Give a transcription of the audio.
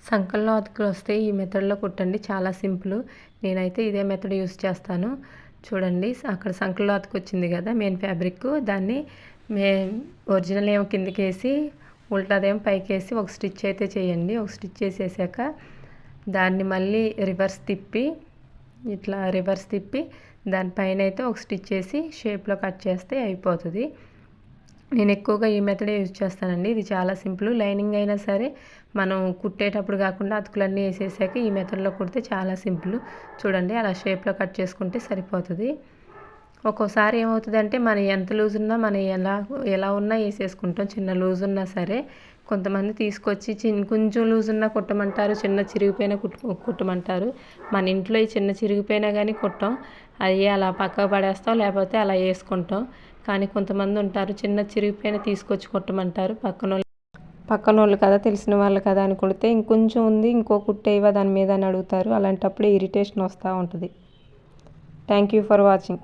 సంకల్లో అతుకులు వస్తే ఈ మెథడ్లో కుట్టండి, చాలా సింపుల్. నేనైతే ఇదే మెథడ్ యూస్ చేస్తాను. చూడండి, అక్కడ సంకల్లో అతుకు వచ్చింది కదా మెయిన్ ఫ్యాబ్రిక్, దాన్ని ఒరిజినల్ ఏమో కిందకేసి ఉల్టాదేమో పైకేసి ఒక స్టిచ్ అయితే చేయండి. ఒక స్టిచ్ చేసేసాక దాన్ని మళ్ళీ రివర్స్ తిప్పి ఇట్లా రివర్స్ తిప్పి దానిపైన అయితే ఒక స్టిచ్ చేసి షేప్లో కట్ చేస్తే అయిపోతుంది. నేను ఎక్కువగా ఈ మెథడే యూజ్ చేస్తానండి. ఇది చాలా సింపుల్. లైనింగ్ అయినా సరే మనం కుట్టేటప్పుడు కాకుండా అతుకులన్నీ వేసేసాక ఈ మెథడ్లో కుడితే చాలా సింపుల్. చూడండి, అలా షేప్లో కట్ చేసుకుంటే సరిపోతుంది. ఒక్కోసారి ఏమవుతుందంటే మనం ఎంత లూజ్ ఉన్నా మనం ఎలా ఉన్నా వేసేసుకుంటాం. చిన్న లూజ్ ఉన్నా సరే కొంతమంది తీసుకొచ్చి కొంచెం లూజ్ ఉన్నా కుట్టమంటారు, చిన్న చిరిగిపోయినా కుట్టమంటారు. మన ఇంట్లో ఈ చిన్న చిరిగిపోయినా కానీ కుట్టం, అది అలా పక్కకు పడేస్తాం, లేకపోతే అలా వేసుకుంటాం. కానీ కొంతమంది ఉంటారు చిన్న చిరిగిపోయినా తీసుకొచ్చి కుట్టమంటారు. పక్కనోళ్ళు కదా, తెలిసిన వాళ్ళు కదా అని కుడితే ఇంకొంచెం ఉంది ఇంకో కుట్టేవా దాని మీద అని అడుగుతారు. అలాంటప్పుడు ఇరిటేషన్ వస్తూ ఉంటుంది. Thank you for watching.